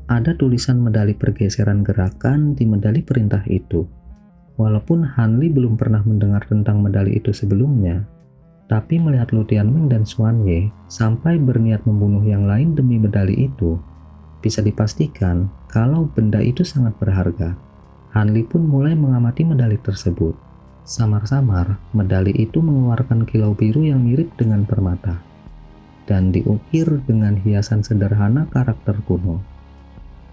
ada tulisan medali pergeseran gerakan di medali perintah itu. Walaupun Han Li belum pernah mendengar tentang medali itu sebelumnya, tapi melihat Lu Tianming dan Xuan Ye sampai berniat membunuh yang lain demi medali itu, bisa dipastikan kalau benda itu sangat berharga. Han Li pun mulai mengamati medali tersebut. Samar-samar, medali itu mengeluarkan kilau biru yang mirip dengan permata, dan diukir dengan hiasan sederhana karakter kuno.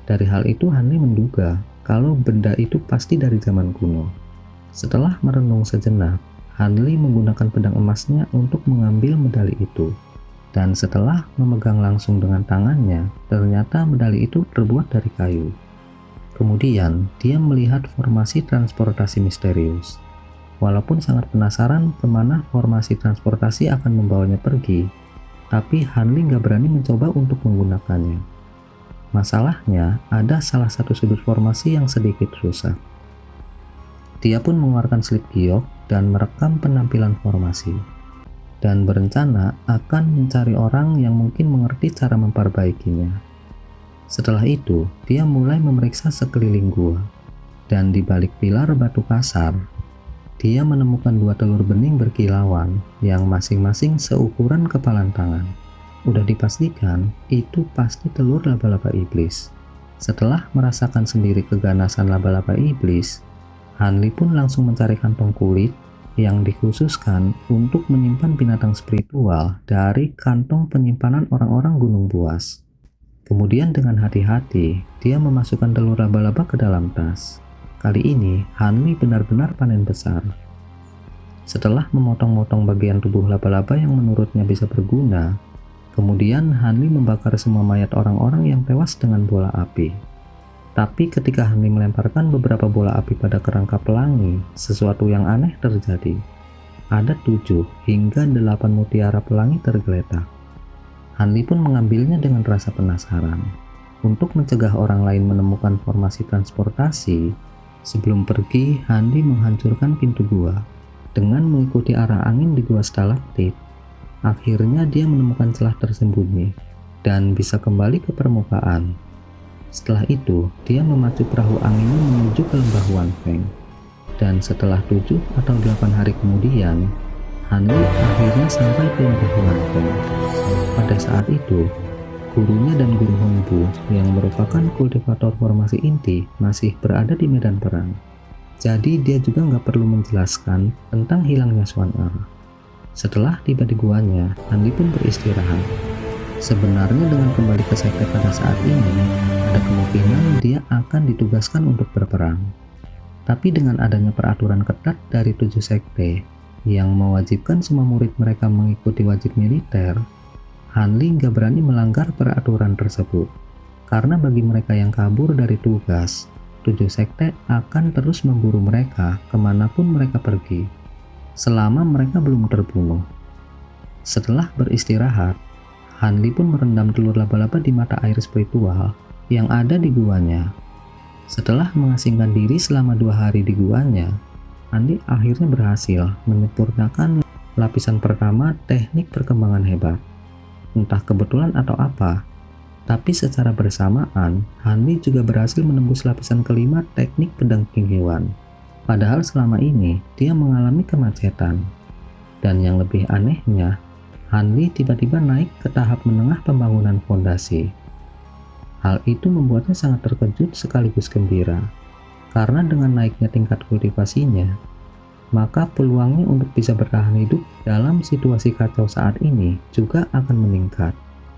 Dari hal itu Han Li menduga kalau benda itu pasti dari zaman kuno. Setelah merenung sejenak, Han Li menggunakan pedang emasnya untuk mengambil medali itu. Dan setelah memegang langsung dengan tangannya, ternyata medali itu terbuat dari kayu. Kemudian, dia melihat formasi transportasi misterius. Walaupun sangat penasaran kemana formasi transportasi akan membawanya pergi, tapi Han Li nggak berani mencoba untuk menggunakannya. Masalahnya, ada salah satu sudut formasi yang sedikit rusak. Dia pun mengeluarkan slip giok dan merekam penampilan formasi, dan berencana akan mencari orang yang mungkin mengerti cara memperbaikinya. Setelah itu, dia mulai memeriksa sekeliling gua, dan di balik pilar batu kasar, dia menemukan 2 telur bening berkilauan yang masing-masing seukuran kepalan tangan. Udah dipastikan itu pasti telur laba-laba iblis. Setelah merasakan sendiri keganasan laba-laba iblis, Han Li pun langsung mencari kantong kulit yang dikhususkan untuk menyimpan binatang spiritual dari kantong penyimpanan orang-orang Gunung Buas. Kemudian dengan hati-hati, dia memasukkan telur laba-laba ke dalam tas. Kali ini, Han Li benar-benar panen besar. Setelah memotong-motong bagian tubuh laba-laba yang menurutnya bisa berguna, kemudian Han Li membakar semua mayat orang-orang yang tewas dengan bola api. Tapi ketika Han Li melemparkan beberapa bola api pada kerangka pelangi, sesuatu yang aneh terjadi. Ada 7 hingga 8 mutiara pelangi tergeletak. Han Li pun mengambilnya dengan rasa penasaran. Untuk mencegah orang lain menemukan formasi transportasi, sebelum pergi Han Li menghancurkan pintu gua. Dengan mengikuti arah angin di gua stalaktit, akhirnya dia menemukan celah tersembunyi dan bisa kembali ke permukaan. Setelah itu, dia memacu perahu anginnya menuju ke lembah Wanfeng. Dan setelah 7 atau 8 hari kemudian, Han Li akhirnya sampai ke lembah Wanfeng. Pada saat itu, gurunya dan guru Hongbu yang merupakan kultivator formasi inti masih berada di medan perang. Jadi dia juga nggak perlu menjelaskan tentang hilangnya Xuan Er. Setelah tiba di guanya, Han Li pun beristirahat. Sebenarnya dengan kembali ke sekte pada saat ini, ada kemungkinan dia akan ditugaskan untuk berperang. Tapi dengan adanya peraturan ketat dari 7 sekte yang mewajibkan semua murid mereka mengikuti wajib militer, Han Li nggak berani melanggar peraturan tersebut. Karena bagi mereka yang kabur dari tugas, 7 sekte akan terus memburu mereka kemanapun mereka pergi, selama mereka belum terbunuh. Setelah beristirahat, Han Li pun merendam telur laba-laba di mata air spiritual yang ada di guanya. Setelah mengasingkan diri selama 2 hari di guanya, Han Li akhirnya berhasil menyempurnakan lapisan pertama teknik perkembangan hebat. Entah kebetulan atau apa, tapi secara bersamaan Han Li juga berhasil menembus lapisan kelima teknik pedang King Hewan. Padahal selama ini dia mengalami kemacetan. Dan yang lebih anehnya, Han Li tiba-tiba naik ke tahap menengah pembangunan fondasi. Hal itu membuatnya sangat terkejut sekaligus gembira, karena dengan naiknya tingkat kultivasinya, maka peluangnya untuk bisa bertahan hidup dalam situasi kacau saat ini juga akan meningkat.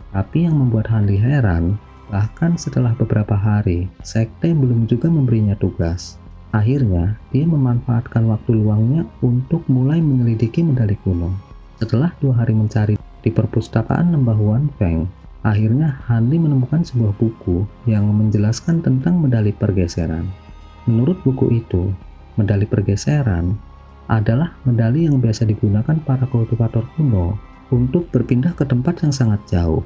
Tapi yang membuat Han Li heran, bahkan setelah beberapa hari, sekte belum juga memberinya tugas. Akhirnya, dia memanfaatkan waktu luangnya untuk mulai menyelidiki medali kuno. Setelah 2 hari mencari di perpustakaan lembah Wanfeng, akhirnya Han Li menemukan sebuah buku yang menjelaskan tentang medali pergeseran. Menurut buku itu, medali pergeseran adalah medali yang biasa digunakan para kultivator kuno untuk berpindah ke tempat yang sangat jauh.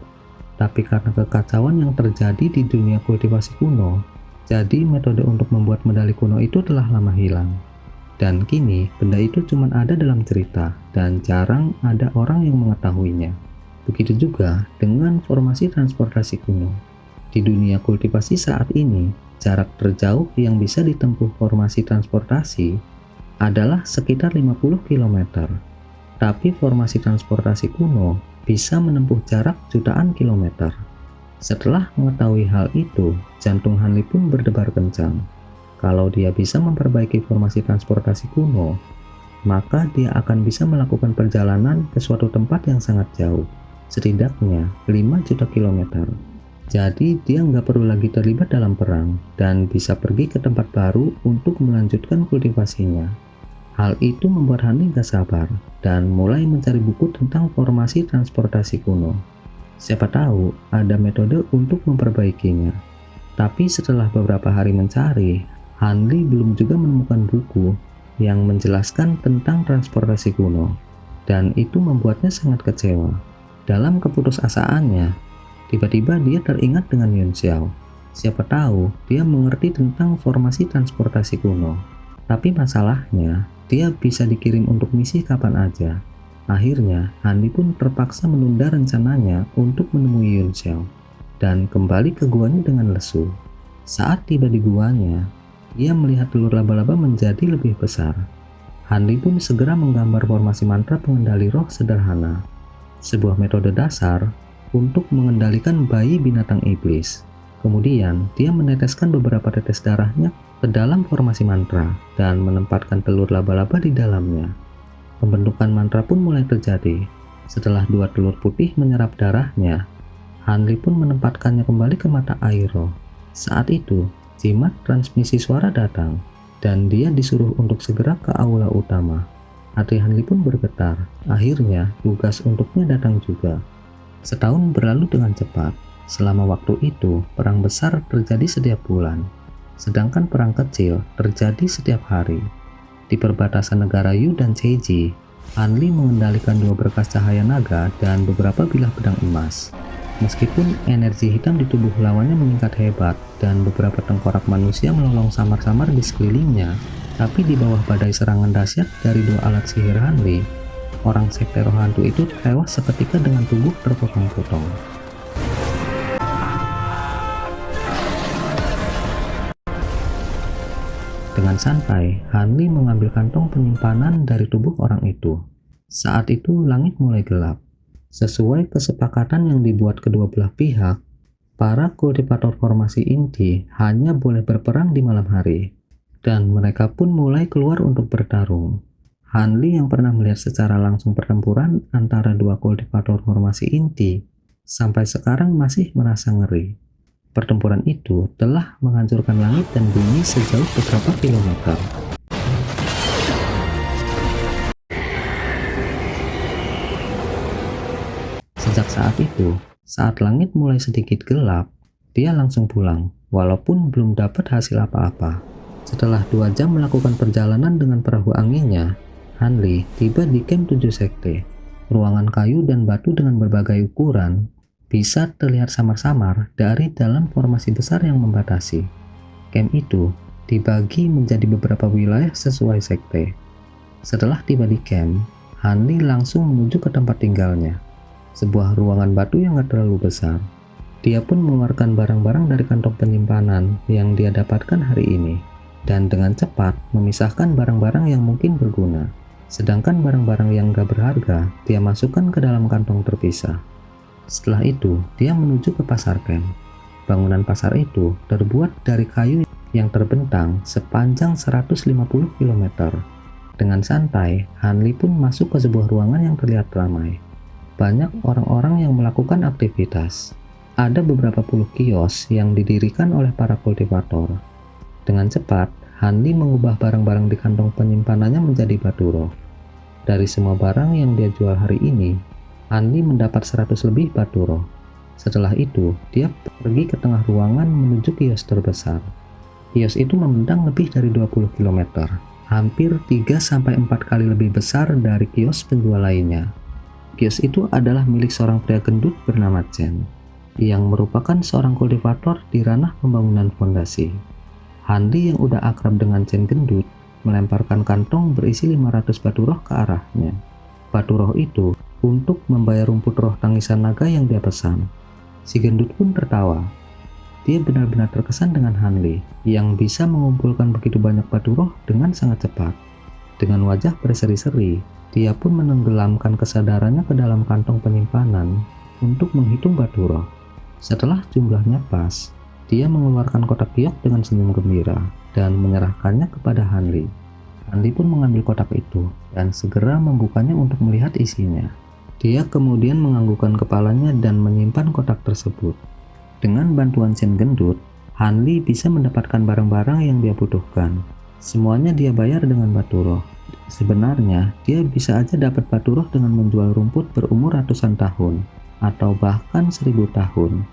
Tapi karena kekacauan yang terjadi di dunia kultivasi kuno, jadi metode untuk membuat medali kuno itu telah lama hilang. Dan kini benda itu cuma ada dalam cerita dan jarang ada orang yang mengetahuinya. Begitu juga dengan formasi transportasi kuno. Di dunia kultivasi saat ini, jarak terjauh yang bisa ditempuh formasi transportasi adalah sekitar 50 km. Tapi formasi transportasi kuno bisa menempuh jarak jutaan kilometer. Setelah mengetahui hal itu, jantung Hanli pun berdebar kencang. Kalau dia bisa memperbaiki formasi transportasi kuno, maka dia akan bisa melakukan perjalanan ke suatu tempat yang sangat jauh, setidaknya 5 juta kilometer. Jadi dia nggak perlu lagi terlibat dalam perang dan bisa pergi ke tempat baru untuk melanjutkan kultivasinya. Hal itu membuat Hanli nggak sabar dan mulai mencari buku tentang formasi transportasi kuno. Siapa tahu ada metode untuk memperbaikinya. Tapi setelah beberapa hari mencari, Hanli belum juga menemukan buku yang menjelaskan tentang transportasi kuno, dan itu membuatnya sangat kecewa. Dalam keputusasaannya, tiba-tiba dia teringat dengan Yun Xiao. Siapa tahu dia mengerti tentang formasi transportasi kuno. Tapi masalahnya, dia bisa dikirim untuk misi kapan aja. Akhirnya, Hanli pun terpaksa menunda rencananya untuk menemui Yun Xiao dan kembali ke guanya dengan lesu. Saat tiba di guanya, dia melihat telur laba-laba menjadi lebih besar. Hanli pun segera menggambar formasi mantra pengendali roh sederhana, sebuah metode dasar untuk mengendalikan bayi binatang iblis. Kemudian, dia meneteskan beberapa tetes darahnya ke dalam formasi mantra dan menempatkan telur laba-laba di dalamnya. Pembentukan mantra pun mulai terjadi. Setelah 2 telur putih menyerap darahnya, Hanli pun menempatkannya kembali ke mata air roh. Saat itu, jimat transmisi suara datang, dan dia disuruh untuk segera ke aula utama. Hati Hanli pun bergetar. Akhirnya, tugas untuknya datang juga. Setahun berlalu dengan cepat. Selama waktu itu, perang besar terjadi setiap bulan, sedangkan perang kecil terjadi setiap hari. Di perbatasan negara Yu dan Ceji, Hanli mengendalikan 2 berkas cahaya naga dan beberapa bilah pedang emas. Meskipun energi hitam di tubuh lawannya meningkat hebat dan beberapa tengkorak manusia melolong samar-samar di sekelilingnya, tapi di bawah badai serangan dahsyat dari 2 alat sihir Hanli, orang sekte roh hantu itu tewas seketika dengan tubuh terpotong-potong. Dengan santai, Hanli mengambil kantong penyimpanan dari tubuh orang itu. Saat itu langit mulai gelap. Sesuai kesepakatan yang dibuat kedua belah pihak, para kultivator formasi inti hanya boleh berperang di malam hari, dan mereka pun mulai keluar untuk bertarung. Hanli yang pernah melihat secara langsung pertempuran antara 2 kultivator formasi inti, sampai sekarang masih merasa ngeri. Pertempuran itu telah menghancurkan langit dan bumi sejauh beberapa kilometer. Sejak saat itu, saat langit mulai sedikit gelap, dia langsung pulang, walaupun belum dapat hasil apa-apa. Setelah 2 jam melakukan perjalanan dengan perahu anginnya, Hanli tiba di camp 7 sekte. Ruangan kayu dan batu dengan berbagai ukuran bisa terlihat samar-samar dari dalam formasi besar yang membatasi. Camp itu dibagi menjadi beberapa wilayah sesuai sekte. Setelah tiba di camp, Hanli langsung menuju ke tempat tinggalnya, sebuah ruangan batu yang gak terlalu besar. Dia pun mengeluarkan barang-barang dari kantong penyimpanan yang dia dapatkan hari ini, dan dengan cepat memisahkan barang-barang yang mungkin berguna. Sedangkan barang-barang yang gak berharga, dia masukkan ke dalam kantong terpisah. Setelah itu, dia menuju ke pasar camp. Bangunan pasar itu terbuat dari kayu yang terbentang sepanjang 150 km. Dengan santai, Hanli pun masuk ke sebuah ruangan yang terlihat ramai. Banyak orang-orang yang melakukan aktivitas. Ada beberapa puluh kios yang didirikan oleh para kultivator. Dengan cepat, Hanli mengubah barang-barang di kantong penyimpanannya menjadi batu roh. Dari semua barang yang dia jual hari ini, Hanli mendapat 100 lebih batu roh. Setelah itu, dia pergi ke tengah ruangan menuju kios terbesar. Kios itu membentang lebih dari 20 km, hampir 3-4 kali lebih besar dari kios penjual lainnya. Kios itu adalah milik seorang pria gendut bernama Chen, yang merupakan seorang kultivator di ranah pembangunan fondasi. Hanli yang udah akrab dengan Chen gendut melemparkan kantong berisi 500 batu roh ke arahnya. Batu roh itu untuk membayar rumput roh tangisan naga yang dia pesan. Si gendut pun tertawa. dia benar-benar terkesan dengan Hanli yang bisa mengumpulkan begitu banyak batu roh dengan sangat cepat. Dengan wajah berseri-seri, dia pun menenggelamkan kesadarannya ke dalam kantong penyimpanan untuk menghitung batu roh. Setelah jumlahnya pas, dia mengeluarkan kotak giok dengan senyum gembira dan menyerahkannya kepada Hanli. Hanli pun mengambil kotak itu dan segera membukanya untuk melihat isinya. Dia kemudian menganggukkan kepalanya dan menyimpan kotak tersebut. Dengan bantuan Shen gendut, Hanli bisa mendapatkan barang-barang yang dia butuhkan. Semuanya dia bayar dengan batu roh. Sebenarnya, dia bisa aja dapat batu roh dengan menjual rumput berumur ratusan tahun, atau bahkan 1000 tahun.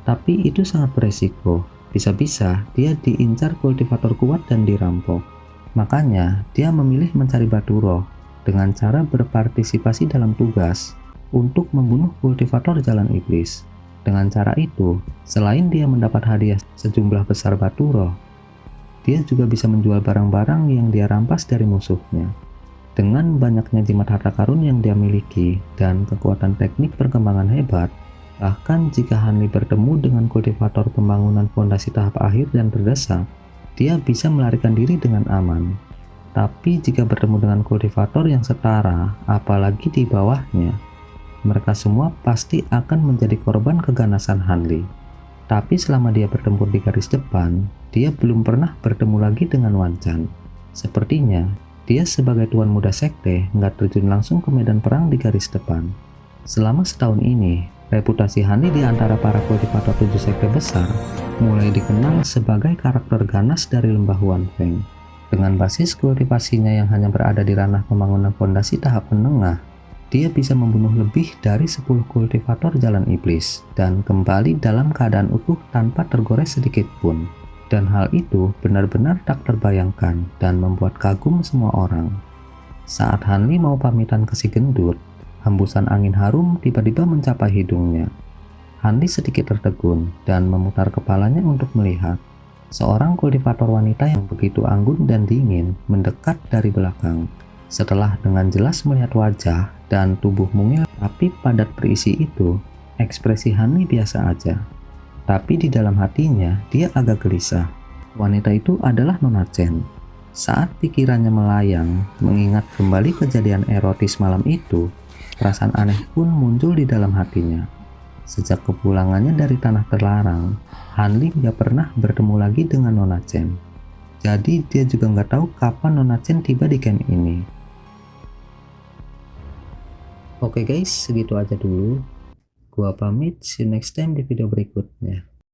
Tapi itu sangat beresiko. Bisa-bisa dia diincar kultivator kuat dan dirampok. Makanya, dia memilih mencari batu roh dengan cara berpartisipasi dalam tugas untuk membunuh kultivator jalan iblis. Dengan cara itu, selain dia mendapat hadiah sejumlah besar batu roh, dia juga bisa menjual barang-barang yang dia rampas dari musuhnya. Dengan banyaknya jimat harta karun yang dia miliki dan kekuatan teknik perkembangan hebat, bahkan jika Hanli bertemu dengan kultivator pembangunan fondasi tahap akhir dan terdesak, dia bisa melarikan diri dengan aman. Tapi jika bertemu dengan kultivator yang setara, apalagi di bawahnya, mereka semua pasti akan menjadi korban keganasan Hanli. Tapi selama dia bertempur di garis depan, dia belum pernah bertemu lagi dengan Wan Chan. Sepertinya, dia sebagai tuan muda sekte nggak terjun langsung ke medan perang di garis depan. Selama setahun ini, reputasi Hanli di antara para kultivator 7 sekte besar mulai dikenal sebagai karakter ganas dari lembah Wanfeng. Dengan basis kultivasinya yang hanya berada di ranah pembangunan fondasi tahap menengah, dia bisa membunuh lebih dari 10 kultivator jalan iblis dan kembali dalam keadaan utuh tanpa tergores sedikit pun. Dan hal itu benar-benar tak terbayangkan dan membuat kagum semua orang. Saat Hanli mau pamitan ke si gendut, hembusan angin harum tiba-tiba mencapai hidungnya. Hanli sedikit tertegun dan memutar kepalanya untuk melihat. Seorang kultivator wanita yang begitu anggun dan dingin mendekat dari belakang. Setelah dengan jelas melihat wajah dan tubuh mungil tapi padat berisi itu, ekspresi Hanli biasa aja. Tapi di dalam hatinya, dia agak gelisah. Wanita itu adalah Nona Chen. Saat pikirannya melayang, mengingat kembali kejadian erotis malam itu, perasaan aneh pun muncul di dalam hatinya. Sejak kepulangannya dari tanah terlarang, Hanli nggak pernah bertemu lagi dengan Nona Chen. Jadi dia juga nggak tahu kapan Nona Chen tiba di camp ini. Oke guys, segitu aja dulu. Gua pamit, see you next time di video berikutnya.